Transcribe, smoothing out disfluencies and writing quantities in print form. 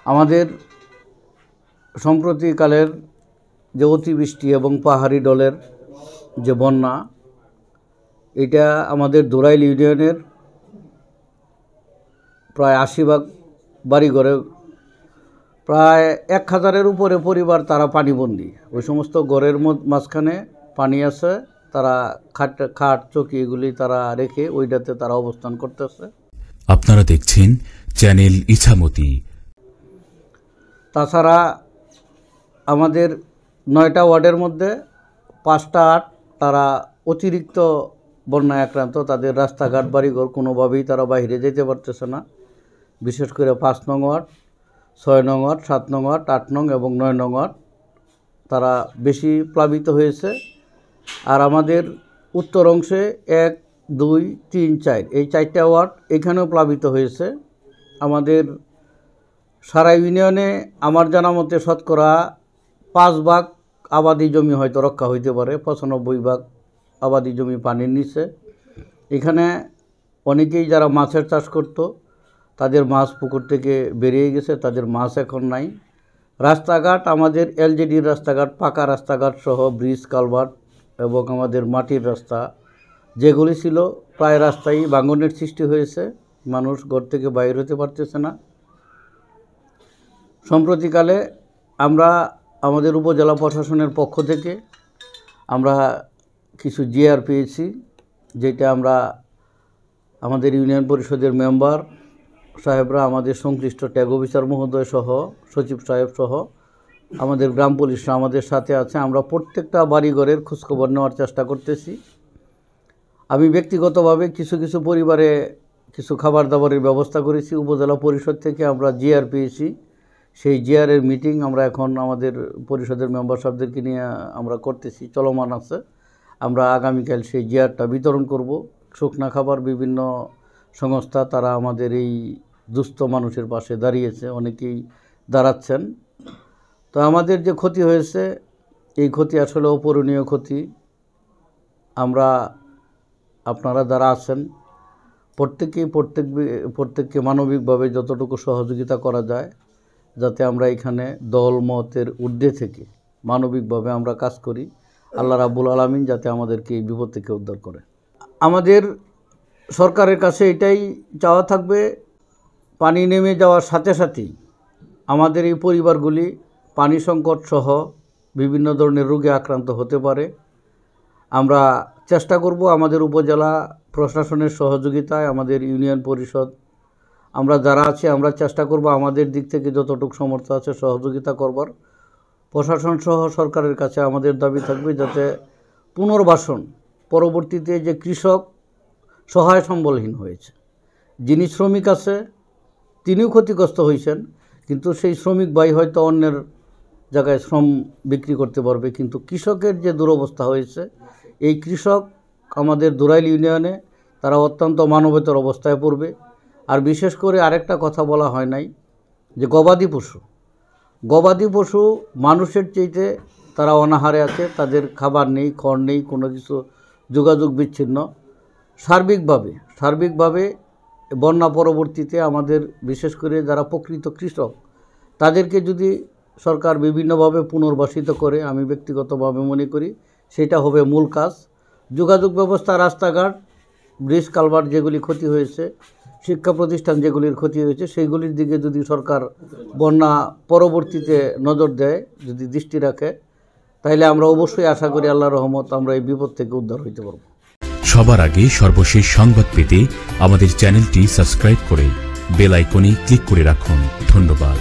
আমাদের সম্প্রতিকালের যে অতিবৃষ্টি এবং পাহাড়ি ডলের যে বন্যা, এটা আমাদের দুরাইল ইউনিয়নের প্রায় ৮০ ভাগ বাড়িঘরে প্রায় ১,০০০-এর উপরে পরিবার তারা পানিবন্দী। ওই সমস্ত ঘরের মাঝখানে পানি আছে, তারা খাট চৌকি এগুলি তারা রেখে ওইটাতে তারা অবস্থান করতেছে। আপনারা দেখছেন চ্যানেল ইছামতি। তাছাড়া আমাদের ৯টা ওয়ার্ডের মধ্যে ৫টা ওয়ার্ড তারা অতিরিক্ত বন্যায় আক্রান্ত। তাদের রাস্তাঘাট বাড়িঘর কোনোভাবেই তারা বাইরে যেতে পারতেছে না। বিশেষ করে ৫ নং ওয়ার্ড, ৬ নং ওয়ার্ড, ৭ নং ওয়ার্ড, ৮ নং এবং ৯ নং ওয়ার্ড তারা বেশি প্লাবিত হয়েছে। আর আমাদের উত্তর অংশে ১, ২, ৩, ৪ এই ৪টা ওয়ার্ড এখানেও প্লাবিত হয়েছে। আমাদের সারা ইউনিয়নে আমার জানা মতে শতকরা ৫ ভাগ আবাদি জমি হয়তো রক্ষা হইতে পারে, ৯৫ ভাগ আবাদি জমি পানির নিচে। এখানে অনেকেই যারা মাছের চাষ করত তাদের মাছ পুকুর থেকে বেরিয়ে গেছে, তাদের মাছ এখন নাই। রাস্তাঘাট আমাদের এলজেডির রাস্তাঘাট, পাকা রাস্তাঘাট সহ ব্রিজ, কালভার্ট এবং আমাদের মাটির রাস্তা যেগুলি ছিল প্রায় রাস্তায় ভাঙনের সৃষ্টি হয়েছে, মানুষ ঘর থেকে বাইর হতে পারতেছে না। সম্প্রতিকালে আমরা আমাদের উপজেলা প্রশাসনের পক্ষ থেকে আমরা কিছু জিআর পেয়েছি, যেটা আমরা আমাদের ইউনিয়ন পরিষদের মেম্বার সাহেবরা, আমাদের সংশ্লিষ্ট ট্যাগ অফিসার মহোদয় সহ সচিব সাহেব সহ আমাদের গ্রাম পুলিশরা আমাদের সাথে আছে। আমরা প্রত্যেকটা বাড়িঘরের খোঁজখবর নেওয়ার চেষ্টা করতেছি। আমি ব্যক্তিগতভাবে কিছু কিছু পরিবারে কিছু খাবার দাবারের ব্যবস্থা করেছি। উপজেলা পরিষদ থেকে আমরা জিআর পেয়েছি, সেই জিআরের মিটিং আমরা এখন আমাদের পরিষদের মেম্বার সাহেবদেরকে নিয়ে আমরা করতেছি, চলমান আছে। আমরা আগামীকাল সেই জিআরটা বিতরণ করব। শুকনা খাবার বিভিন্ন সংস্থা তারা আমাদের এই দুস্থ মানুষের পাশে দাঁড়িয়েছে, অনেকেই দাঁড়াচ্ছেন। তো আমাদের যে ক্ষতি হয়েছে এই ক্ষতি আসলে অপূরণীয় ক্ষতি। আমরা আপনারা যারা আছেন প্রত্যেককে মানবিকভাবে যতটুকু সহযোগিতা করা যায়, যাতে আমরা এখানে দল মতের ঊর্ধ্বে থেকে মানবিকভাবে আমরা কাজ করি। আল্লাহ রাব্বুল আলামিন যাতে আমাদেরকে এই বিপদ থেকে উদ্ধার করে। আমাদের সরকারের কাছে এটাই চাওয়া থাকবে, পানি নেমে যাওয়ার সাথে সাথেই আমাদের এই পরিবারগুলি পানি সংকট সহ বিভিন্ন ধরনের রোগে আক্রান্ত হতে পারে। আমরা চেষ্টা করব আমাদের উপজেলা প্রশাসনের সহযোগিতায়, আমাদের ইউনিয়ন পরিষদ আমরা যারা আছি আমরা চেষ্টা করব আমাদের দিক থেকে যতটুকু সমর্থ আছে সহযোগিতা করবার। প্রশাসন সহ সরকারের কাছে আমাদের দাবি থাকবে যাতে পুনর্বাসন, পরবর্তীতে যে কৃষক সহায় সম্বলহীন হয়েছে, যিনি শ্রমিক আছে তিনিও ক্ষতিগ্রস্ত হয়েছেন, কিন্তু সেই শ্রমিক ভাই হয়তো অন্যের জায়গায় শ্রম বিক্রি করতে পারবে, কিন্তু কৃষকের যে দুরবস্থা হয়েছে, এই কৃষক আমাদের দুরাইল ইউনিয়নে তারা অত্যন্ত মানবেতর অবস্থায় পড়বে। আর বিশেষ করে আরেকটা কথা বলা হয় নাই, যে গবাদি পশু মানুষের চাইতে তারা অনাহারে আছে, তাদের খাবার নেই, খড় নেই, কোনো কিছু যোগাযোগ বিচ্ছিন্ন। সার্বিকভাবে বন্যা পরবর্তীতে আমাদের বিশেষ করে যারা প্রকৃত কৃষক তাদেরকে যদি সরকার বিভিন্নভাবে পুনর্বাসিত করে, আমি ব্যক্তিগতভাবে মনে করি সেটা হবে মূল কাজ। যোগাযোগ ব্যবস্থা, রাস্তাঘাট, ব্রিজ, কালভার্ট যেগুলি ক্ষতি হয়েছে, শিক্ষা প্রতিষ্ঠান যেগুলির ক্ষতি হয়েছে, সেইগুলির দিকে যদি সরকার বন্যা পরবর্তীতে নজর দেয়, যদি দৃষ্টি রাখে, তাহলে আমরা অবশ্যই আশা করি আল্লাহর রহমত আমরা এই বিপদ থেকে উদ্ধার হইতে পারব। সবার আগে সর্বশেষ সংবাদ পেতে আমাদের চ্যানেলটি সাবস্ক্রাইব করে বেল আইকনে ক্লিক করে রাখুন। ধন্যবাদ।